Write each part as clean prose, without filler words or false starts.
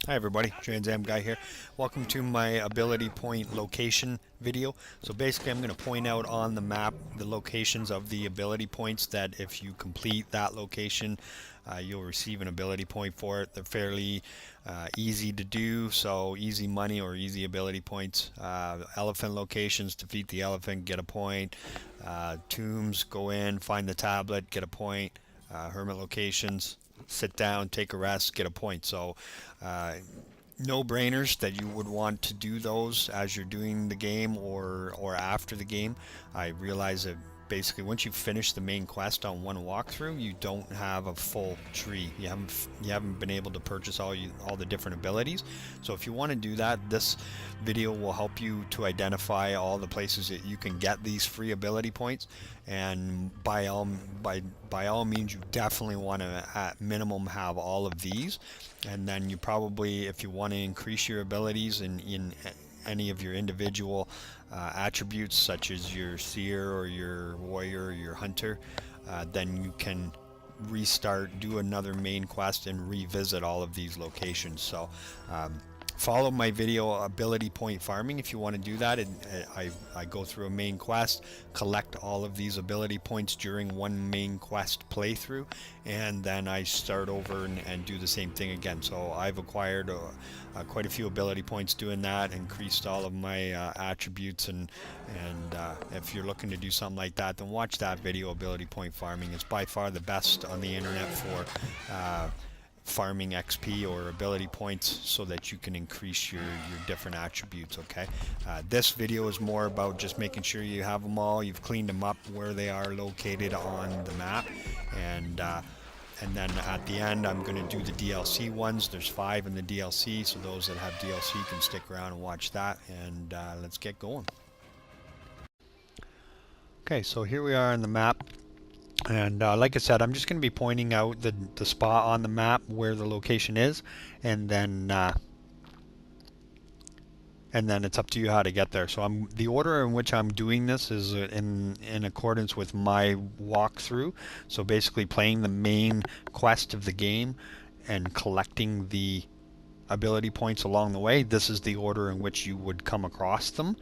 Hi everybody, transamguy here. Welcome to my ability point location video. So basically I'm going to point out on the map the locations of the ability points that if you complete that location you'll receive an ability point for it. They're fairly easy to do, so easy money or easy ability points. Elephant locations, defeat the elephant, get a point. Tombs, go in, find the tablet, get a point. Hermit locations, sit down, take a rest, get a point. So uh, no brainers that you would want to do those as you're doing the game or after the game. I realize that basically once you finish the main quest on one walkthrough, you don't have a full tree. You haven't been able to purchase all the different abilities. So if you want to do that, this video will help you to identify all the places that you can get these free ability points. And by all means, you definitely want to at minimum have all of these. And then you probably, if you want to increase your abilities in any of your individual attributes, such as your seer or your warrior or your hunter, then you can restart, do another main quest, and revisit all of these locations. So follow my video ability point farming if you want to do that. And I go through a main quest, collect all of these ability points during one main quest playthrough, and then I start over and do the same thing again. So I've acquired quite a few ability points doing that, increased all of my attributes, and if you're looking to do something like that, then watch that video. Ability point farming is by far the best on the internet for farming XP or ability points so that you can increase your different attributes. Okay, this video is more about just making sure you have them all, you've cleaned them up where they are located on the map, and then at the end I'm going to do the DLC ones. There's 5 in the DLC, so those that have DLC can stick around and watch that, and let's get going. Okay, so here we are on the map. And like I said, I'm just going to be pointing out the spot on the map where the location is, and then it's up to you how to get there. So the order in which I'm doing this is in accordance with my walkthrough. So basically playing the main quest of the game and collecting the ability points along the way. This is the order in which you would come across them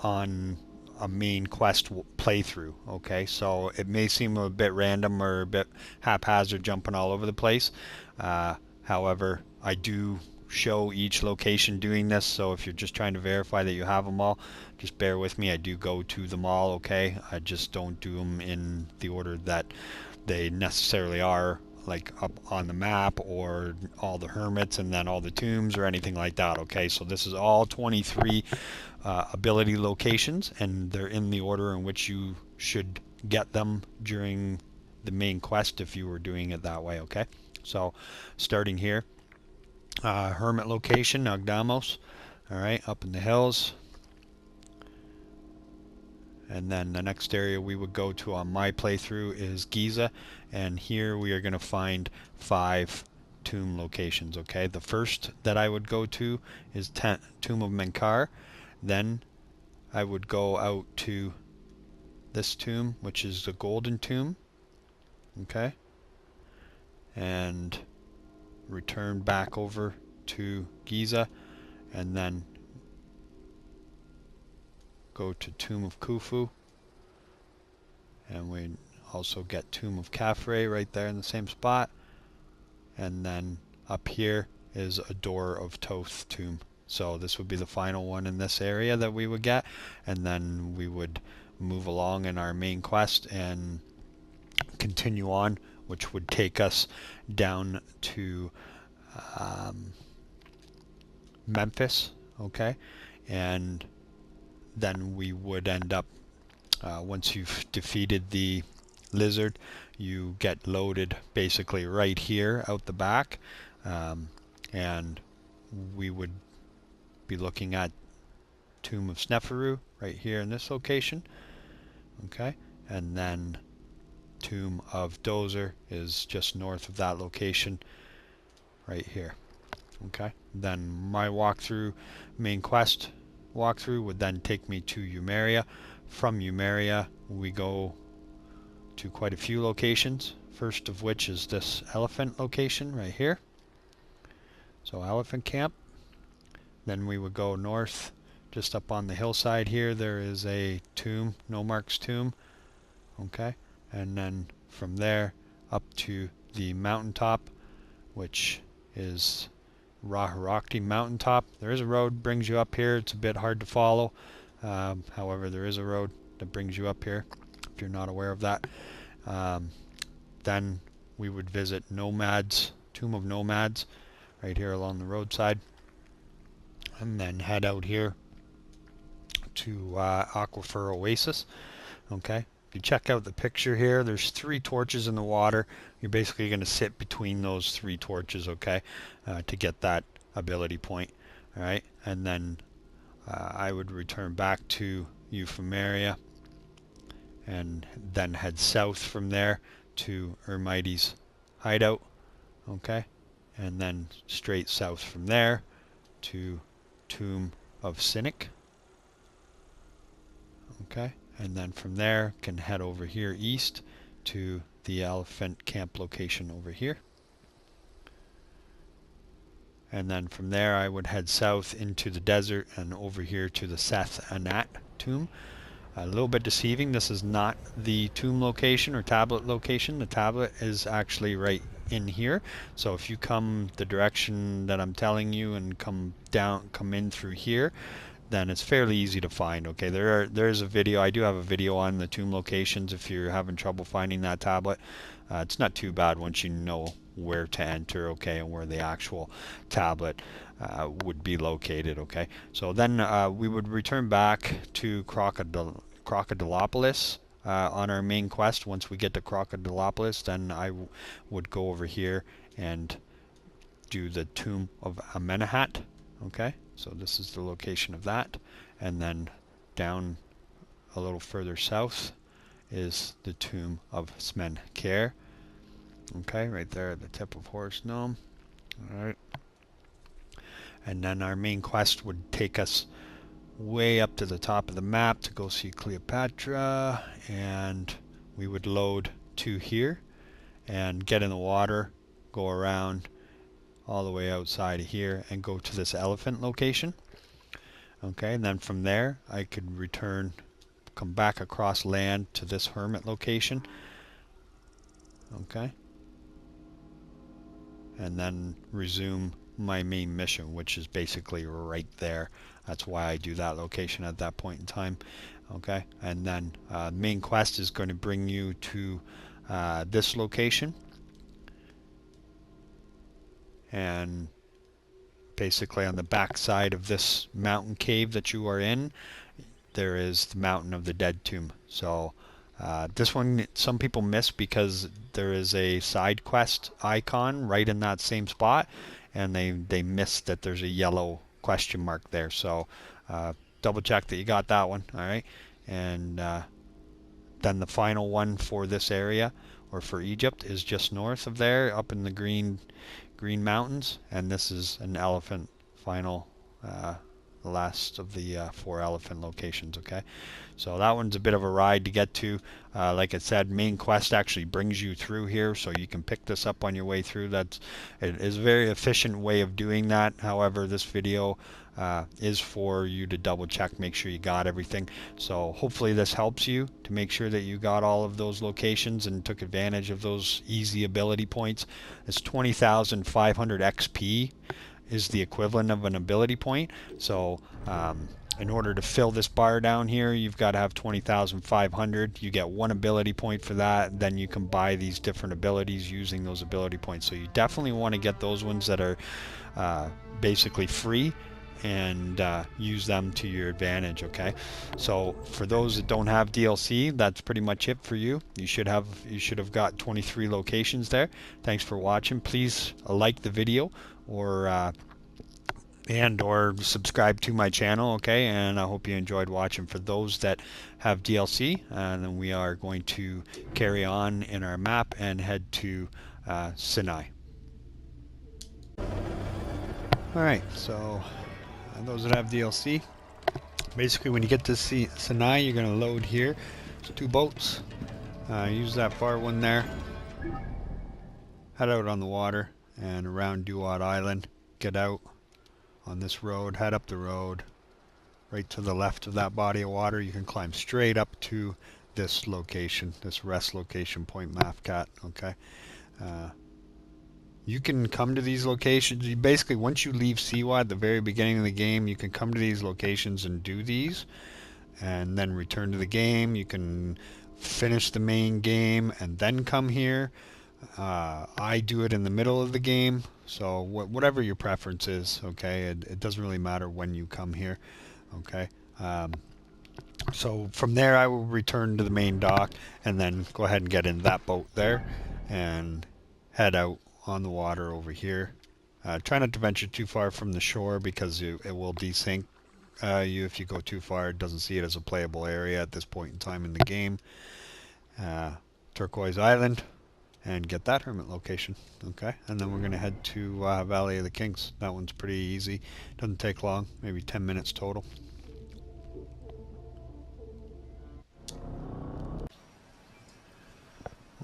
on a main quest playthrough. Okay, so it may seem a bit random or a bit haphazard, jumping all over the place. However, I do show each location doing this, so if you're just trying to verify that you have them all, just bear with me. I do go to them all. Okay, I just don't do them in the order that they necessarily are, like up on the map, or all the hermits and then all the tombs or anything like that. Okay, so this is all 23 ability locations, and they're in the order in which you should get them during the main quest if you were doing it that way. Okay, so starting here, hermit location, Nagdamos. All right, up in the hills. And then the next area we would go to on my playthrough is Giza, and here we are going to find 5 tomb locations. Okay, the first that I would go to is Tomb of Menkar. Then I would go out to this tomb, which is the golden tomb. Okay, and return back over to Giza, and then go to Tomb of Khufu, and we also get Tomb of Khafre right there in the same spot, and then up here is a Door of Thoth tomb. So this would be the final one in this area that we would get, and then we would move along in our main quest and continue on, which would take us down to Memphis. Okay, and then we would end up, once you've defeated the lizard, you get loaded basically right here out the back, and we would be looking at Tomb of Sneferu right here in this location. Okay, and then Tomb of Dozer is just north of that location right here. Okay, then my main quest walkthrough would then take me to Umeria. From Umeria we go to quite a few locations, first of which is this elephant location right here. So elephant camp. Then we would go north, just up on the hillside here. There is a tomb, Nomarch's tomb. Okay, and then from there up to the mountaintop, which is Raharakti mountaintop. There is a road brings you up here. It's a bit hard to follow. However, there is a road that brings you up here if you're not aware of that. Then we would visit Nomads, Tomb of Nomads, right here along the roadside, and then head out here to Aquifer Oasis. Okay, if you check out the picture here, there's 3 torches in the water. You're basically going to sit between those 3 torches, okay, to get that ability point. All right, and then I would return back to Euphemeria and then head south from there to Ermites' hideout, okay, and then straight south from there to Tomb of Cynic, okay, and then from there can head over here east to the elephant camp location over here. And then from there I would head south into the desert and over here to the Seth Anat tomb. A little bit deceiving, this is not the tomb location or tablet location. The tablet is actually right in here. So if you come the direction that I'm telling you and come in through here, then it's fairly easy to find. Okay, there's a video. I do have a video on the tomb locations if you're having trouble finding that tablet. It's not too bad once you know where to enter, okay, and where the actual tablet would be located. Okay, so then we would return back to Crocodilopolis on our main quest. Once we get to Crocodilopolis, then I would go over here and do the Tomb of Amenemhat. Okay, so this is the location of that, and then down a little further south is the Tomb of Smenkhare. Okay, right there at the tip of Horus Gnome. Alright. And then our main quest would take us way up to the top of the map to go see Cleopatra, and we would load to here and get in the water, go around all the way outside of here and go to this elephant location. Okay, and then from there I could return, come back across land to this hermit location. Okay, and then resume my main mission, which is basically right there. That's why I do that location at that point in time. Okay, and then main quest is going to bring you to this location, and basically on the back side of this mountain cave that you are in, there is the Mountain of the Dead tomb. So this one some people miss because there is a side quest icon right in that same spot, and they miss that there's a yellow question mark there. So double check that you got that one. All right, and then the final one for this area or for Egypt is just north of there, up in the green mountains, and this is an elephant final, the last of the 4 elephant locations. Okay, so that one's a bit of a ride to get to. Like I said, main quest actually brings you through here, so you can pick this up on your way through. It is a very efficient way of doing that. However, this video is for you to double check, make sure you got everything. So hopefully this helps you to make sure that you got all of those locations and took advantage of those easy ability points. It's 20,500 XP is the equivalent of an ability point. So in order to fill this bar down here, you've got to have 20,500. You get 1 ability point for that. Then you can buy these different abilities using those ability points. So you definitely want to get those ones that are basically free and use them to your advantage. Okay, so for those that don't have DLC, that's pretty much it for you. You should have got 23 locations there. Thanks for watching. Please like the video or subscribe to my channel. Okay, and I hope you enjoyed watching. For those that have DLC, and then we are going to carry on in our map and head to Sinai. Alright, so those that have DLC, basically when you get to Sinai, you're going to load here. There's 2 boats. Use that far one there. Head out on the water and around Duat Island. get out on this road, head up the road, right to the left of that body of water. You can climb straight up to this location, this rest location, Point Mafcat. Okay. You can come to these locations. You basically, once you leave Siwa at the very beginning of the game, you can come to these locations and do these, and then return to the game. You can finish the main game and then come here. I do it in the middle of the game, so whatever your preference is, okay? It doesn't really matter when you come here, okay? So from there I will return to the main dock and then go ahead and get in that boat there and head out on the water over here. Try not to venture too far from the shore because it will desync you if you go too far. It doesn't see it as a playable area at this point in time in the game. Turquoise Island, and get that hermit location. Okay, and then we're going to head to Valley of the Kings. That one's pretty easy. Doesn't take long, maybe 10 minutes total.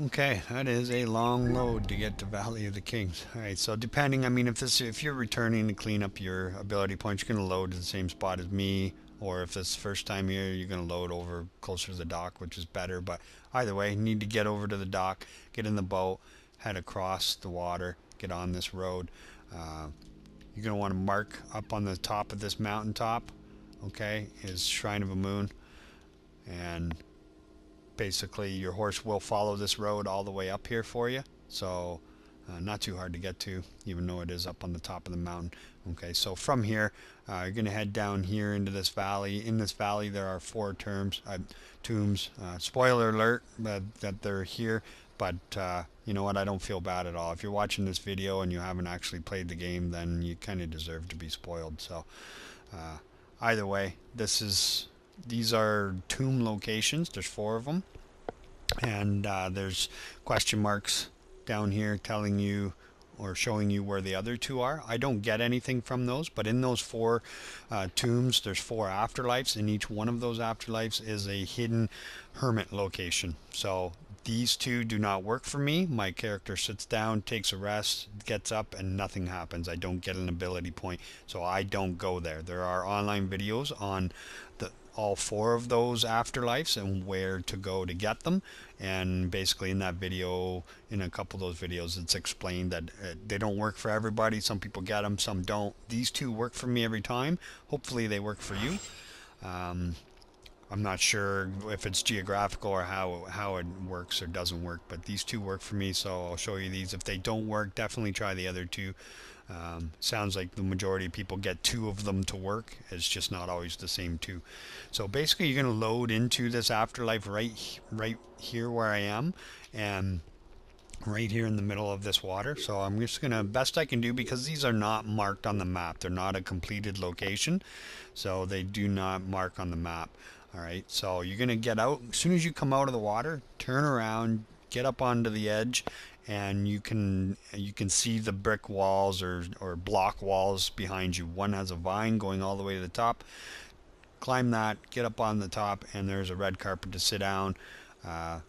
Okay, that is a long load to get to Valley of the Kings. Alright, so depending, I mean, if you're returning to clean up your ability points, you're going to load at the same spot as me, or if it's the first time here, you're going to load over closer to the dock, which is better. But either way, you need to get over to the dock, get in the boat, head across the water, get on this road. You're going to want to mark up on the top of this mountaintop, okay, is Shrine of a Moon. And basically your horse will follow this road all the way up here for you, so not too hard to get to, even though it is up on the top of the mountain. Okay, so from here you're going to head down here into this valley. In this valley there are 4 tombs. Spoiler alert that they're here, but you know what, I don't feel bad at all. If you're watching this video and you haven't actually played the game, then you kind of deserve to be spoiled. So either way, these are tomb locations. There's 4 of them, and there's question marks down here telling you or showing you where the other 2 are. I don't get anything from those, but in those 4 tombs there's 4 afterlives, and each one of those afterlives is a hidden hermit location. So these 2 do not work for me. My character sits down, takes a rest, gets up, and nothing happens. I don't get an ability point, so I don't go there. There are online videos on all 4 of those afterlives and where to go to get them, and basically in that video, in a couple of those videos, it's explained that they don't work for everybody. Some people get them, some don't. These 2 work for me every time. Hopefully they work for you. I'm not sure if it's geographical or how it works or doesn't work, but these 2 work for me, so I'll show you these. If they don't work, definitely try the other 2. Sounds like the majority of people get 2 of them to work. It's just not always the same 2. So basically you're going to load into this afterlife right here where I am, and right here in the middle of this water. So I'm just going to, best I can do, because these are not marked on the map. They're not a completed location, so they do not mark on the map. Alright, so you're going to get out. As soon as you come out of the water, turn around, get up onto the edge, and you can see the brick walls or block walls behind you. One has a vine going all the way to the top. Climb that, get up on the top, and there's a red carpet to sit down.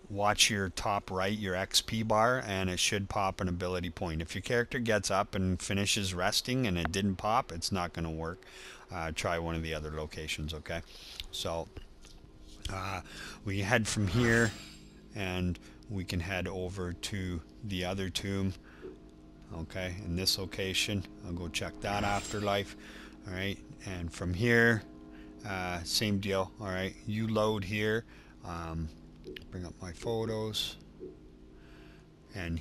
Watch your top right, your XP bar, and it should pop an ability point. If your character gets up and finishes resting and it didn't pop, it's not going to work. Try one of the other locations, okay? So we head from here, and we can head over to the other tomb, okay, in this location. I'll go check that afterlife. Alright, and from here, same deal. Alright, you load here. Bring up my photos, and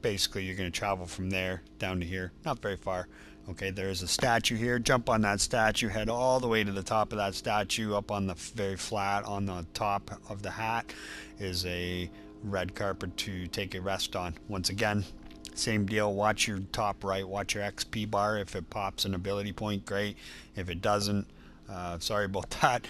basically you're going to travel from there down to here, not very far. Okay, there's a statue here. Jump on that statue, head all the way to the top of that statue. Up on the very flat on the top of the hat is a red carpet to take a rest on. Once again, same deal. Watch your top right, watch your XP bar. If it pops an ability point, great. If it doesn't, sorry about that.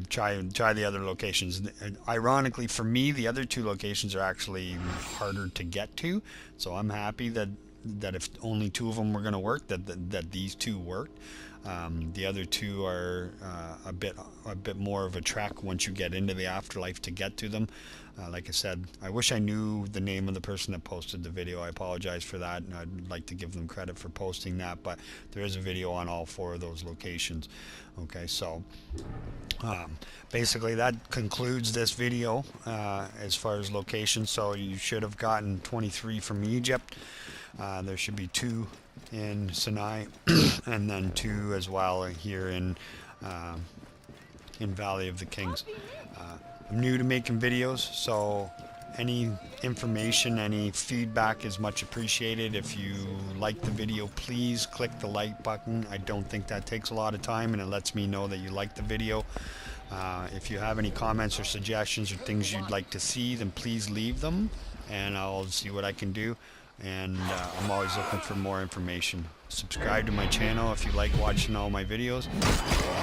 Try the other locations. Ironically for me, the other 2 locations are actually harder to get to, so I'm happy that that if only 2 of them were going to work, that these 2 worked. The other 2 are a bit more of a trek once you get into the afterlife to get to them. Like I said, I wish I knew the name of the person that posted the video. I apologize for that, and I'd like to give them credit for posting that, but there is a video on all 4 of those locations. Okay, so basically that concludes this video as far as locations. So you should have gotten 23 from Egypt. There should be 2 in Sinai and then 2 as well here in Valley of the Kings. I'm new to making videos, so any information, any feedback is much appreciated. If you like the video, please click the like button. I don't think that takes a lot of time, and it lets me know that you like the video. If you have any comments or suggestions or things you'd like to see, then please leave them and I'll see what I can do. And I'm always looking for more information. Subscribe to my channel if you like watching all my videos.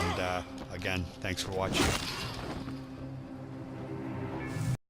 And again, thanks for watching.